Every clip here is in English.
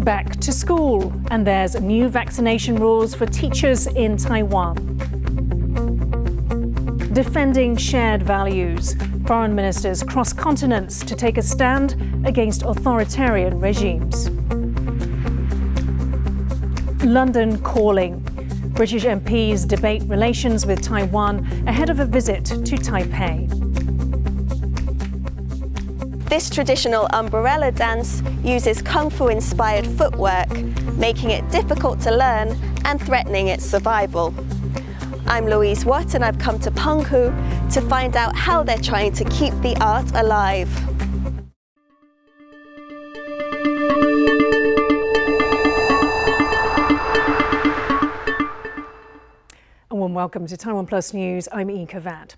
Back to school, and there's new vaccination rules for teachers in Taiwan. Defending shared values. Foreign ministers cross continents to take a stand against authoritarian regimes. London calling. British MPs debate relations with Taiwan ahead of a visit to Taipei. This traditional umbrella dance uses Kung Fu-inspired footwork, making it difficult to learn and threatening its survival. I'm Louise Watt and I've come to Penghu to find out how they're trying to keep the art alive. A warm welcome to TaiwanPlus News. I'm Yin Khvat.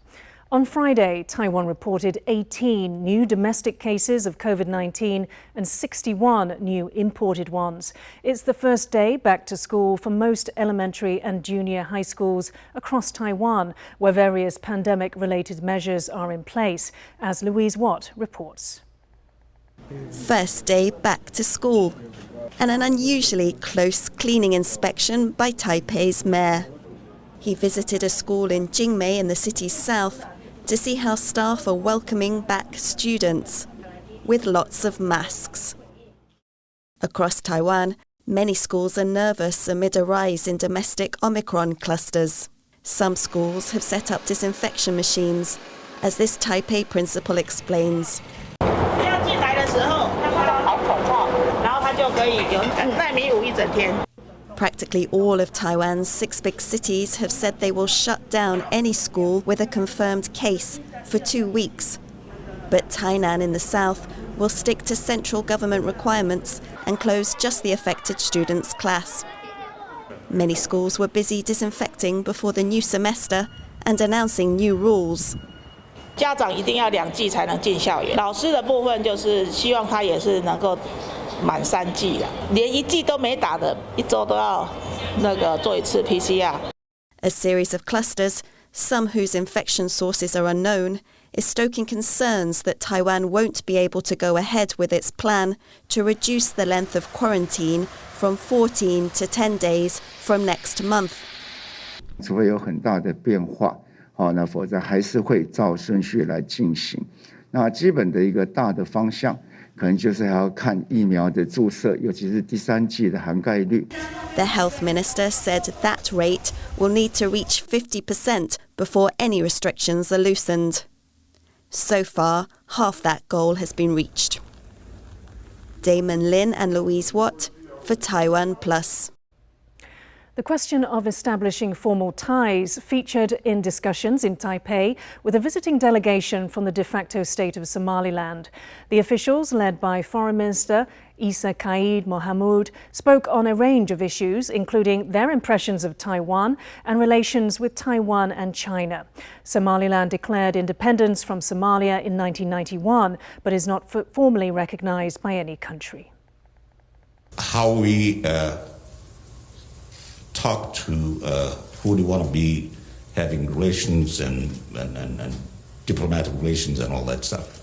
On Friday, Taiwan reported 18 new domestic cases of COVID-19 and 61 new imported ones. It's the first day back to school for most elementary and junior high schools across Taiwan, where various pandemic-related measures are in place, as Louise Watt reports. First day back to school, and an unusually close cleaning inspection by Taipei's mayor. He visited a school in Jingmei in the city's south to see how staff are welcoming back students, with lots of masks. Across Taiwan, many schools are nervous amid a rise in domestic Omicron clusters. Some schools have set up disinfection machines, as this Taipei principal explains. Practically all of Taiwan's 6 big cities have said they will shut down any school with a confirmed case for 2 weeks. But Tainan in the south will stick to central government requirements and close just the affected students' class. Many schools were busy disinfecting before the new semester and announcing new rules. 家长一定要2剂才能进校园。老师的部分就是希望他也是能够 满3剂了，连1剂都没打的，1周都要做一次 PCR. A series of clusters, some whose infection sources are unknown, is stoking concerns that Taiwan won't be able to go ahead with its plan to reduce the length of quarantine from 14 to 10 days from next month. 除非有很大的变化，那否则还是会照顺序来进行。那基本的一个大的方向， 可能就是还要看疫苗的注射，尤其是第3剂的涵盖率。 The health minister said that rate will need to reach 50% before any restrictions are loosened. So far, half that goal has been reached. Damon Lin and Louise Watt for TaiwanPlus. The question of establishing formal ties featured in discussions in Taipei with a visiting delegation from the de facto state of Somaliland. The officials, led by Foreign Minister Isa Qaid Mohamud, spoke on a range of issues, including their impressions of Taiwan and relations with Taiwan and China. Somaliland declared independence from Somalia in 1991, but is not formally recognized by any country. How we talk to who do want to be having relations and diplomatic relations and all that stuff.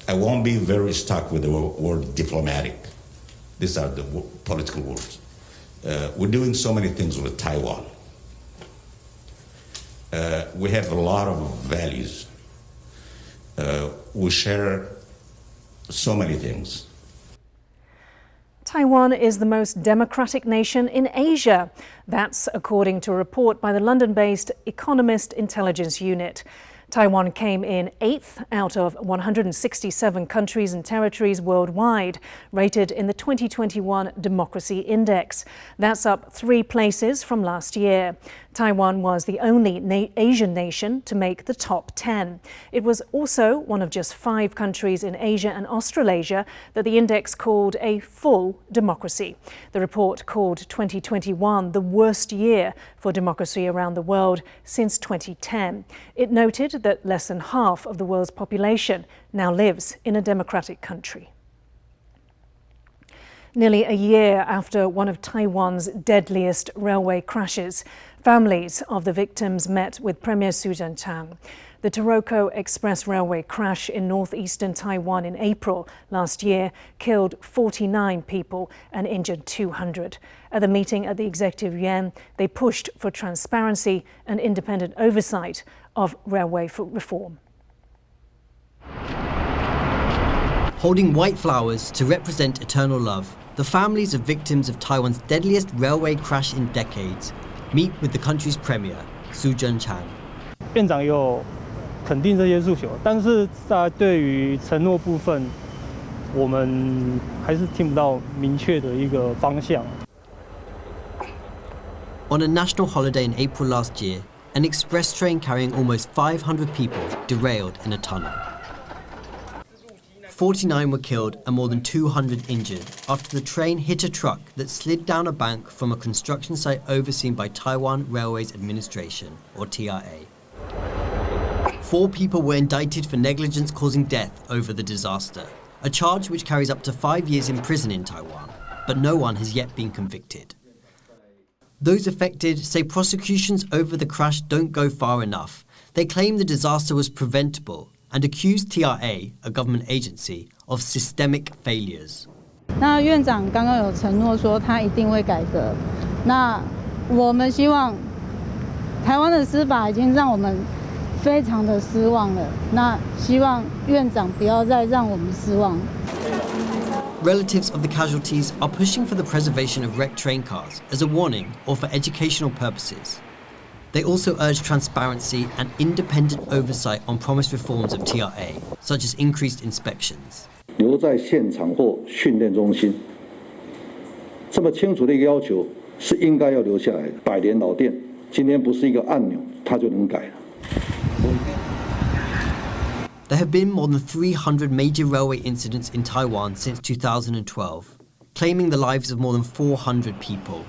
I won't be very stuck with the word diplomatic. These are the political words. We're doing so many things with Taiwan. We have a lot of values. We share so many things. Taiwan is the most democratic nation in Asia. That's according to a report by the London-based Economist Intelligence Unit. Taiwan came in 8th out of 167 countries and territories worldwide, rated in the 2021 Democracy Index. That's up 3 places from last year. Taiwan was the only Asian nation to make the top 10. It was also one of just 5 countries in Asia and Australasia that the index called a full democracy. The report called 2021 the worst year for democracy around the world since 2010. It noted that less than half of the world's population now lives in a democratic country. Nearly a year after one of Taiwan's deadliest railway crashes, families of the victims met with Premier Su Tseng-chang. The Taroko Express Railway crash in northeastern Taiwan in April last year killed 49 people and injured 200. At the meeting at the Executive Yuan, they pushed for transparency and independent oversight of railway reform. Holding white flowers to represent eternal love, the families of victims of Taiwan's deadliest railway crash in decades meet with the country's premier, Su Zhenchan. 院长有肯定这些诉求，但是在对于承诺部分，我们还是听不到明确的一个方向。On a national holiday in April last year, an express train carrying almost 500 people derailed in a tunnel. 49 were killed and more than 200 injured after the train hit a truck that slid down a bank from a construction site overseen by Taiwan Railways Administration, or TRA. 4 people were indicted for negligence causing death over the disaster, a charge which carries up to 5 years in prison in Taiwan, but no one has yet been convicted. Those affected say prosecutions over the crash don't go far enough. They claim the disaster was preventable and accuse TRA, a government agency, of systemic failures. 那院长刚刚有承诺说他一定会改革。那我们希望台湾的司法已经让我们非常的失望了。那希望院长不要再让我们失望。Relatives of the casualties are pushing for the preservation of wrecked train cars as a warning or for educational purposes. They also urge transparency and independent oversight on promised reforms of TRA, such as increased inspections. 留在现场或训练中心，这么清楚的一个要求是应该要留下来的。百年老店，今天不是一个按钮，它就能改了。There have been more than 300 major railway incidents in Taiwan since 2012, claiming the lives of more than 400 people.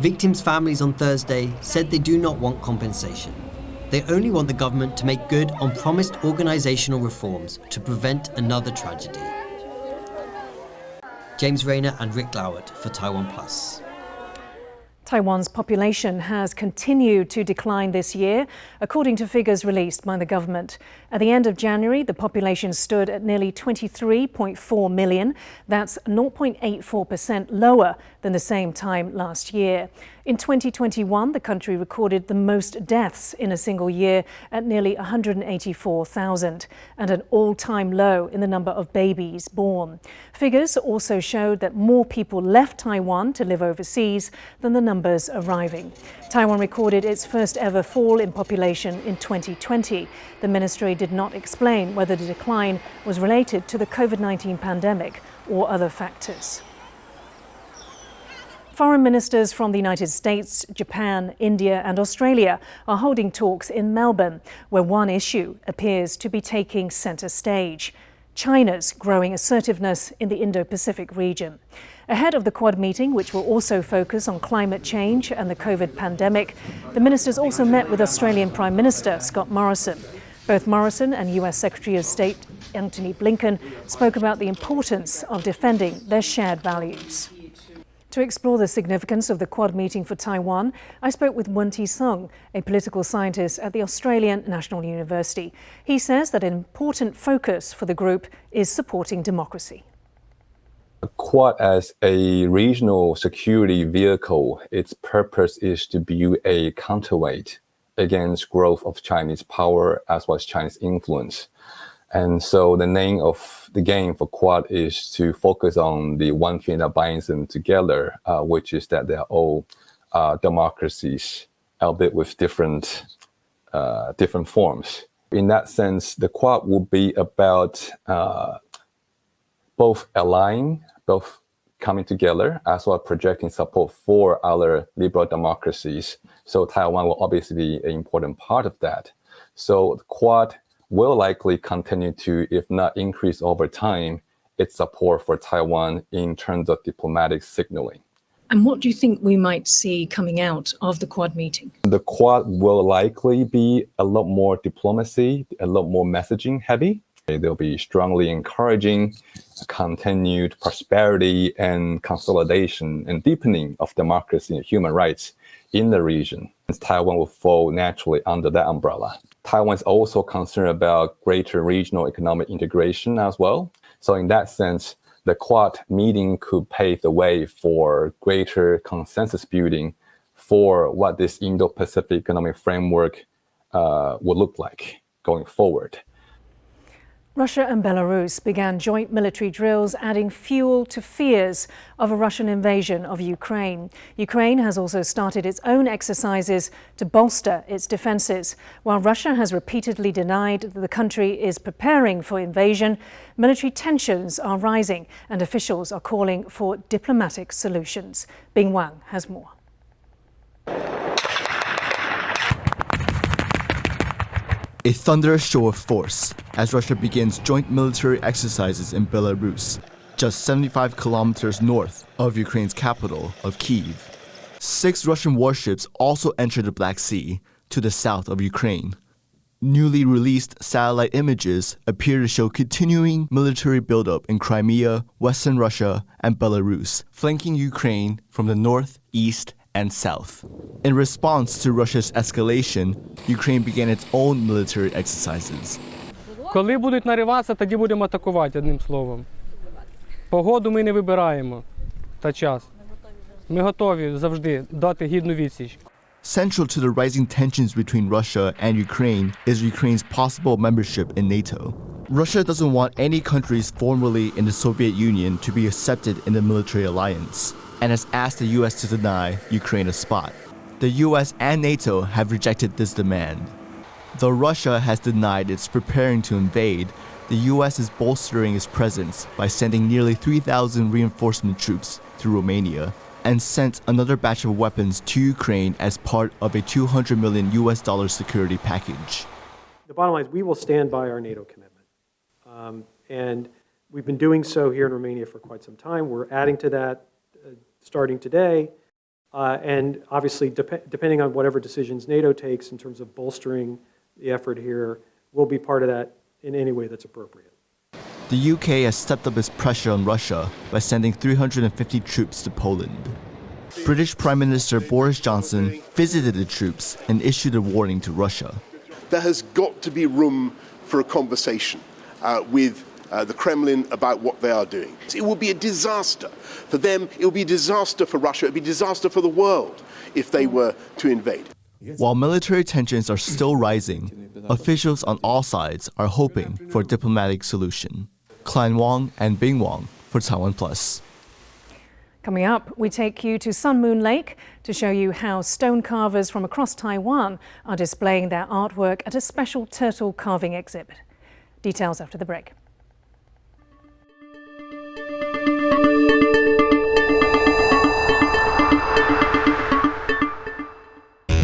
Victims' families on Thursday said they do not want compensation. They only want the government to make good on promised organisational reforms to prevent another tragedy. James Rayner and Rick Lowert for TaiwanPlus. Taiwan's population has continued to decline this year, according to figures released by the government. At the end of January, the population stood at nearly 23.4 million. That's 0.84% lower than the same time last year. In 2021, the country recorded the most deaths in a single year at nearly 184,000 and an all-time low in the number of babies born. Figures also showed that more people left Taiwan to live overseas than the numbers arriving. Taiwan recorded its first ever fall in population in 2020. The ministry did not explain whether the decline was related to the COVID-19 pandemic or other factors. Foreign ministers from the United States, Japan, India and Australia are holding talks in Melbourne, where one issue appears to be taking centre stage: China's growing assertiveness in the Indo-Pacific region. Ahead of the Quad meeting, which will also focus on climate change and the COVID pandemic, the ministers also met with Australian Prime Minister Scott Morrison. Both Morrison and US Secretary of State Antony Blinken spoke about the importance of defending their shared values. To explore the significance of the Quad meeting for Taiwan, I spoke with Wen Sung, a political scientist at the Australian National University. He says that an important focus for the group is supporting democracy. Quad as a regional security vehicle, its purpose is to build a counterweight against growth of Chinese power as well as Chinese influence. And so the name of the game for Quad is to focus on the one thing that binds them together, which is that they're all democracies, albeit with different forms. In that sense, the Quad will be about both allying, both coming together, as well as projecting support for other liberal democracies. So Taiwan will obviously be an important part of that. So the Quad will likely continue to, if not increase over time, its support for Taiwan in terms of diplomatic signaling. And what do you think we might see coming out of the Quad meeting? The Quad will likely be a lot more diplomacy, a lot more messaging heavy. They'll be strongly encouraging continued prosperity and consolidation and deepening of democracy and human rights in the region. Taiwan will fall naturally under that umbrella. Taiwan is also concerned about greater regional economic integration as well. So in that sense, the Quad meeting could pave the way for greater consensus building for what this Indo-Pacific economic framework would look like going forward. Russia and Belarus began joint military drills, adding fuel to fears of a Russian invasion of Ukraine. Ukraine has also started its own exercises to bolster its defences. While Russia has repeatedly denied that the country is preparing for invasion, military tensions are rising and officials are calling for diplomatic solutions. Bing Wang has more. A thunderous show of force as Russia begins joint military exercises in Belarus, just 75 kilometers north of Ukraine's capital of Kyiv. 6 Russian warships also entered the Black Sea to the south of Ukraine. Newly released satellite images appear to show continuing military buildup in Crimea, Western Russia, and Belarus, flanking Ukraine from the north, east, and south. In response to Russia's escalation, Ukraine began its own military exercises. Коли будуть нариватися, тоді будемо атакувати, одним словом. Погоду ми не вибираємо та час. Ми готові завжди дати гідну відсіч. Central to the rising tensions between Russia and Ukraine is Ukraine's possible membership in NATO. Russia doesn't want any countries formerly in the Soviet Union to be accepted in the military alliance, and has asked the US to deny Ukraine a spot. The US and NATO have rejected this demand. Though Russia has denied it's preparing to invade, the US is bolstering its presence by sending nearly 3,000 reinforcement troops through Romania and sent another batch of weapons to Ukraine as part of a $200 million security package. The bottom line is we will stand by our NATO commitment. And we've been doing so here in Romania for quite some time. We're adding to that starting today. And obviously, depending on whatever decisions NATO takes in terms of bolstering the effort here, we'll be part of that in any way that's appropriate. The UK has stepped up its pressure on Russia by sending 350 troops to Poland. British Prime Minister Boris Johnson visited the troops and issued a warning to Russia. There has got to be room for a conversation with the Kremlin about what they are doing. It will be a disaster for them, it will be a disaster for Russia, it will be a disaster for the world if they were to invade. While military tensions are still rising, officials on all sides are hoping for a diplomatic solution. Klein Wang and Bing Wang for TaiwanPlus. Coming up, we take you to Sun Moon Lake to show you how stone carvers from across Taiwan are displaying their artwork at a special turtle carving exhibit. Details after the break.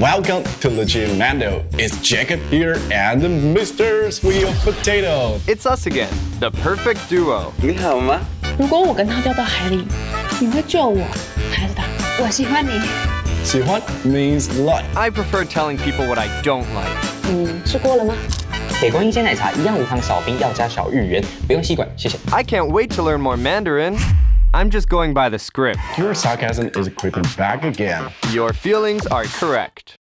Welcome to Legit Mando. It's Jacob here and Mr. Sweet Potato. It's us again, the perfect duo. 你好吗？如果我跟他掉到海里，你会救我还是他？我喜欢你。喜欢 means like. I prefer telling people what I don't like. 吃过了吗？北宫一鲜奶茶一样无糖少冰，要加小芋圆，不用吸管，谢谢。I can't wait to learn more Mandarin. I'm just going by the script. Your sarcasm is creeping back again. Your feelings are correct.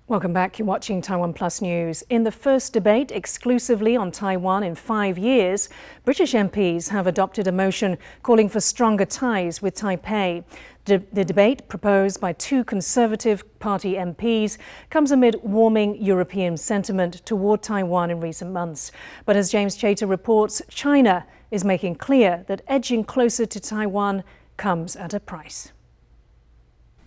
Welcome back. You're watching TaiwanPlus News. In the first debate exclusively on Taiwan in 5 years, British MPs have adopted a motion calling for stronger ties with Taipei. The debate, proposed by 2 Conservative Party MPs, comes amid warming European sentiment toward Taiwan in recent months. But as James Chater reports, China is making clear that edging closer to Taiwan comes at a price.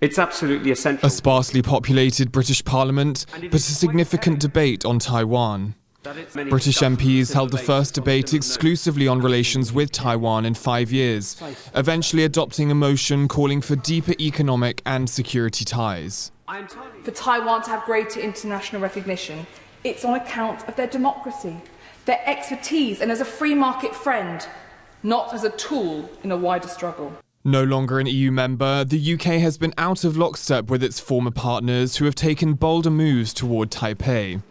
It's absolutely essential. A sparsely populated British Parliament, but a significant debate on Taiwan. British MPs held the first debate exclusively on relations with Taiwan in 5 years, eventually adopting a motion calling for deeper economic and security ties. For Taiwan to have greater international recognition, it's on account of their democracy, their expertise, and as a free market friend, not as a tool in a wider struggle. No longer an EU member, the UK has been out of lockstep with its former partners who have taken bolder moves toward Taipei.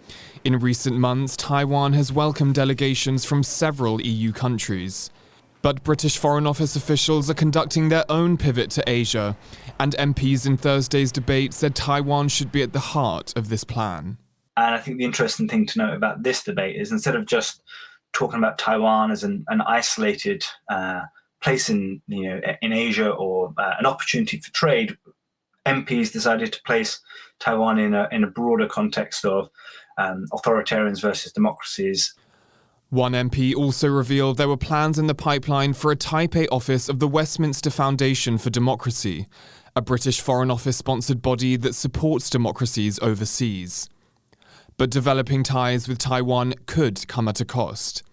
In recent months, Taiwan has welcomed delegations from several EU countries. But British Foreign Office officials are conducting their own pivot to Asia, and MPs in Thursday's debate said Taiwan should be at the heart of this plan. And I think the interesting thing to note about this debate is instead of just talking about Taiwan as an isolated place in Asia or an opportunity for trade, MPs decided to place Taiwan in a broader context of authoritarians versus democracies. One MP also revealed there were plans in the pipeline for a Taipei office of the Westminster Foundation for Democracy, a British Foreign Office-sponsored body that supports democracies overseas. But developing ties with Taiwan could come at a cost.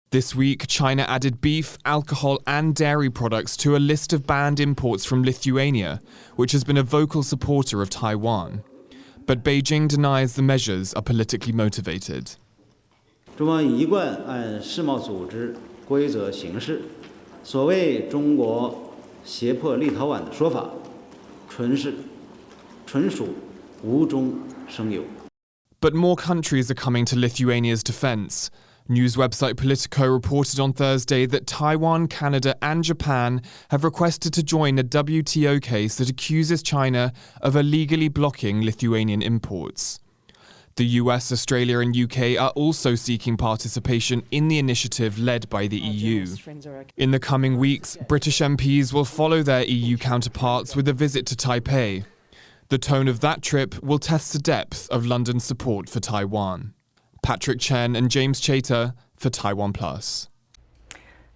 This week, China added beef, alcohol and dairy products to a list of banned imports from Lithuania, which has been a vocal supporter of Taiwan. But Beijing denies the measures are politically motivated. 中方一贯按世贸组织规则行事，所谓中国胁迫立陶宛的说法，纯属无中生有。 But more countries are coming to Lithuania's defense. News website Politico reported on Thursday that Taiwan, Canada and Japan have requested to join a WTO case that accuses China of illegally blocking Lithuanian imports. The US, Australia and UK are also seeking participation in the initiative led by the EU. In the coming weeks, British MPs will follow their EU counterparts with a visit to Taipei. The tone of that trip will test the depth of London's support for Taiwan. Patrick Chen and James Chater for TaiwanPlus.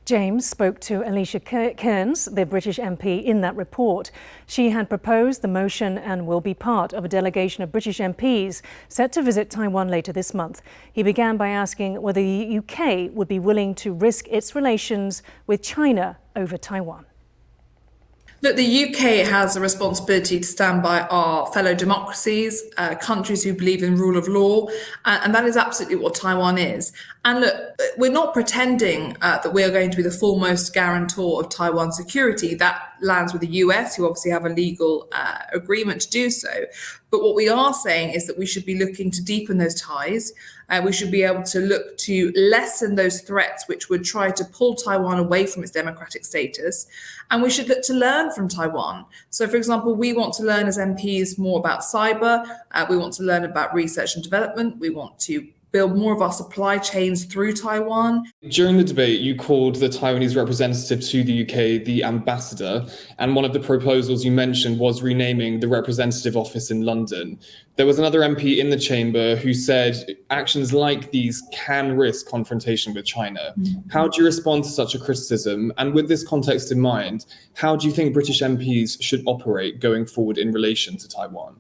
James spoke to Alicia Kearns, the British MP, in that report. She had proposed the motion and will be part of a delegation of British MPs set to visit Taiwan later this month. He began by asking whether the UK would be willing to risk its relations with China over Taiwan. Look, the UK has a responsibility to stand by our fellow democracies, countries who believe in rule of law, and that is absolutely what Taiwan is. And look, we're not pretending that we are going to be the foremost guarantor of Taiwan's security. That lands with the US, who obviously have a legal agreement to do so. But what we are saying is that we should be looking to deepen those ties. We should be able to look to lessen those threats which would try to pull Taiwan away from its democratic status. And we should look to learn from Taiwan. So, for example, we want to learn as MPs more about cyber. We want to learn about research and development. We want to build more of our supply chains through Taiwan. During the debate, you called the Taiwanese representative to the UK the ambassador, and one of the proposals you mentioned was renaming the representative office in London. There was another MP in the chamber who said actions like these can risk confrontation with China. How do you respond to such a criticism? And with this context in mind, how do you think British MPs should operate going forward in relation to Taiwan?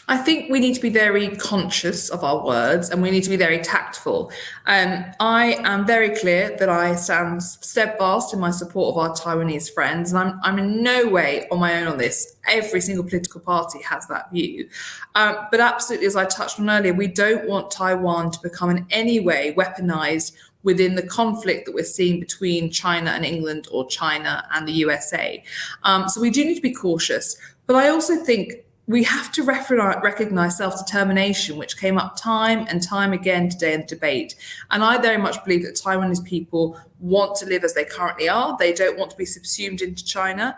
I think we need to be very conscious of our words and we need to be very tactful. I am very clear that I stand steadfast in my support of our Taiwanese friends, and I'm in no way on my own on this. Every single political party has that view. But absolutely, as I touched on earlier, we don't want Taiwan to become in any way weaponized within the conflict that we're seeing between China and England or China and the USA. So we do need to be cautious. But I also think we have to recognise self-determination, which came up time and time again today in the debate. And I very much believe that Taiwanese people want to live as they currently are. They don't want to be subsumed into China.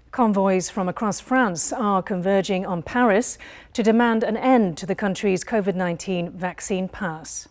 Convoys from across France are converging on Paris to demand an end to the country's COVID-19 vaccine pass.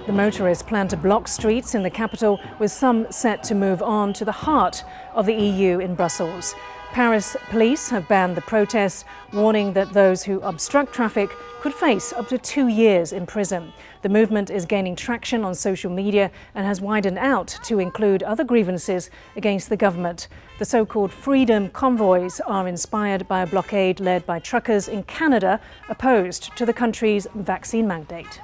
The motorists plan to block streets in the capital, with some set to move on to the heart of the EU in Brussels. Paris police have banned the protests, warning that those who obstruct traffic could face up to 2 years in prison. The movement is gaining traction on social media and has widened out to include other grievances against the government. The so-called Freedom Convoys are inspired by a blockade led by truckers in Canada opposed to the country's vaccine mandate.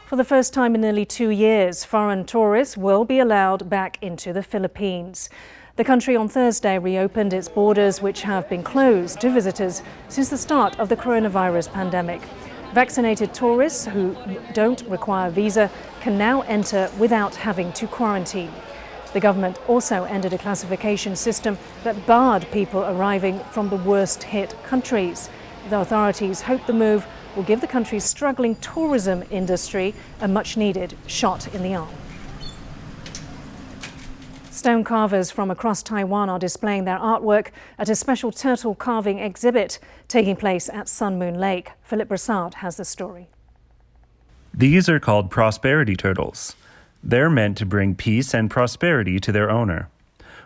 For the first time in nearly 2 years, foreign tourists will be allowed back into the Philippines. The country on Thursday reopened its borders, which have been closed to visitors since the start of the coronavirus pandemic. Vaccinated tourists who don't require a visa can now enter without having to quarantine. The government also ended a classification system that barred people arriving from the worst-hit countries. The authorities hope the move will give the country's struggling tourism industry a much-needed shot in the arm. Stone carvers from across Taiwan are displaying their artwork at a special turtle carving exhibit taking place at Sun Moon Lake. Philip Brassard has the story. These are called prosperity turtles. They're meant to bring peace and prosperity to their owner.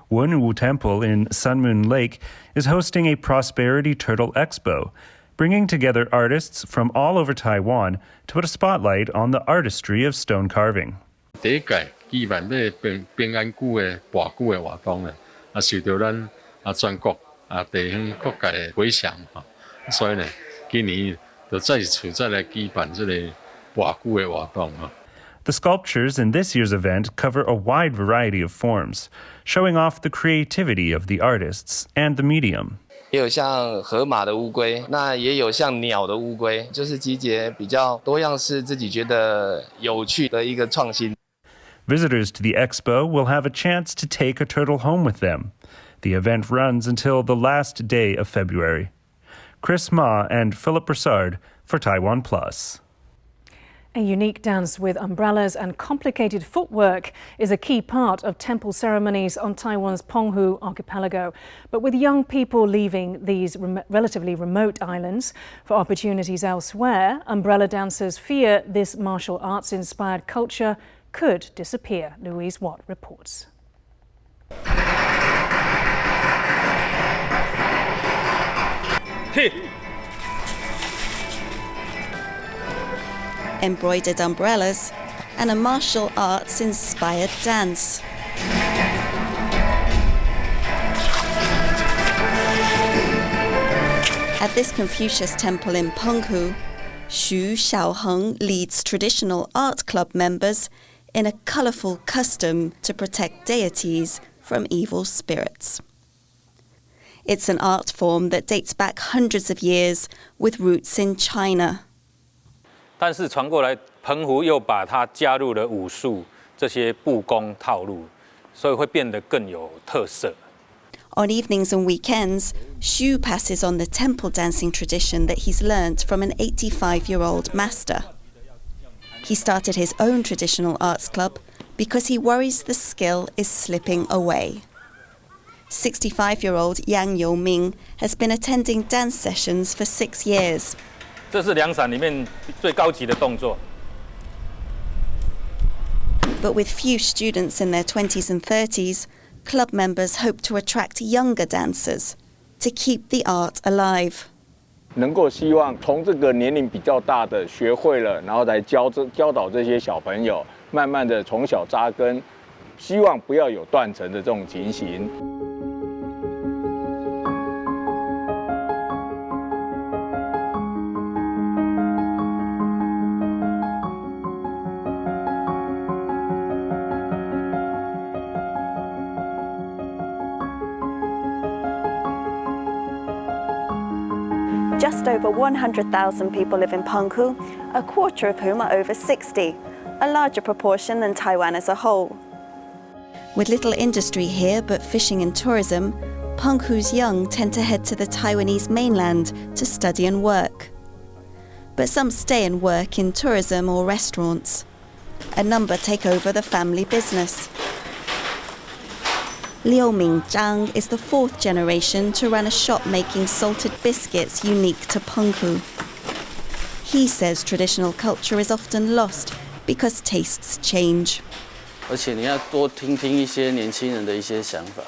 Wenwu Temple in Sun Moon Lake is hosting a prosperity turtle expo, bringing together artists from all over Taiwan to put a spotlight on the artistry of stone carving. 第一屆基本要平安久的跋久的活动咧，受到咱全國地方各界的回響所以呢，今年就再次來舉辦這個跋久的活動 The sculptures in this year's event cover a wide variety of forms, showing off the creativity of the artists and the medium. 也有像河马的乌龟，那也有像鸟的乌龟，就是集结比较多样式，自己觉得有趣的一个创新。Visitors to the expo will have a chance to take a turtle home with them. The event runs until the last day of February. Chris Ma and Philip Brassard for TaiwanPlus. A unique dance with umbrellas and complicated footwork is a key part of temple ceremonies on Taiwan's Penghu archipelago. But with young people leaving these relatively remote islands for opportunities elsewhere, umbrella dancers fear this martial arts-inspired culture could disappear. Louise Watt reports. Embroidered umbrellas and a martial arts-inspired dance. At this Confucius temple in Penghu, Xu Xiaoheng leads traditional art club members in a colourful custom to protect deities from evil spirits. It's an art form that dates back hundreds of years with roots in China. 但是传过来，澎湖又把它加入了武术这些步功套路，所以会变得更有特色。On evenings and weekends, Xu passes on the temple dancing tradition that he's learnt from an 85-year-old master. He started his own traditional arts club because he worries the skill is slipping away. 65-year-old Yang Youming has been attending dance sessions for 6 years. 这是两伞里面最高级的动作。 But with few students in their 20s and 30s, club members hope to attract younger dancers to keep the art alive. 能够希望从这个年龄比较大的学会了，然后来教导这些小朋友，慢慢的从小扎根，希望不要有断层的这种情形。 Just over 100,000 people live in Penghu, a quarter of whom are over 60, a larger proportion than Taiwan as a whole. With little industry here but fishing and tourism, Penghu's young tend to head to the Taiwanese mainland to study and work. But some stay and work in tourism or restaurants. A number take over the family business. Liu Mingzhang is the fourth generation to run a shop making salted biscuits unique to Penghu. He says traditional culture is often lost because tastes change. 而且你要多听听一些年轻人的一些想法，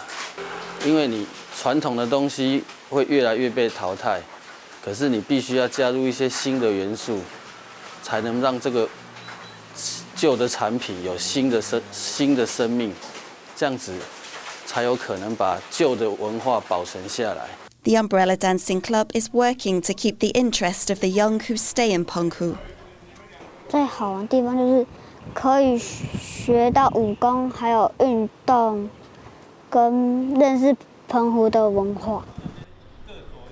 因为你传统的东西会越来越被淘汰，可是你必须要加入一些新的元素，才能让这个旧的产品有新的生命，这样子。 才有可能把旧的文化保存下来。 The Umbrella Dancing Club is working to keep the interest of the young who stay in Penghu. 最好玩的地方就是可以学到武功，还有运动，跟认识澎湖的文化。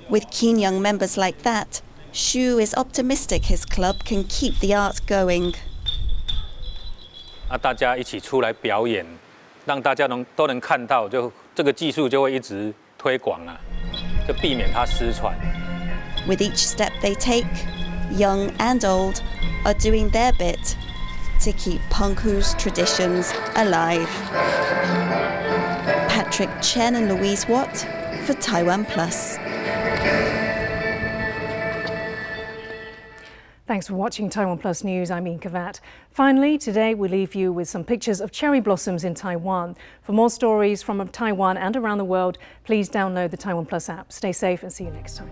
With keen young members like that, Xu is optimistic his club can keep the art going. 大家一起出来表演。让大家都能看到，就这个技术就会一直推广啊，就避免它失传。With each step they take, young and old are doing their bit to keep Penghu's traditions alive. Patrick Chen and Louise Watt for TaiwanPlus. Thanks for watching TaiwanPlus News. I'm Yin Khvat. Finally, today we leave you with some pictures of cherry blossoms in Taiwan. For more stories from Taiwan and around the world, please download the TaiwanPlus app. Stay safe and see you next time.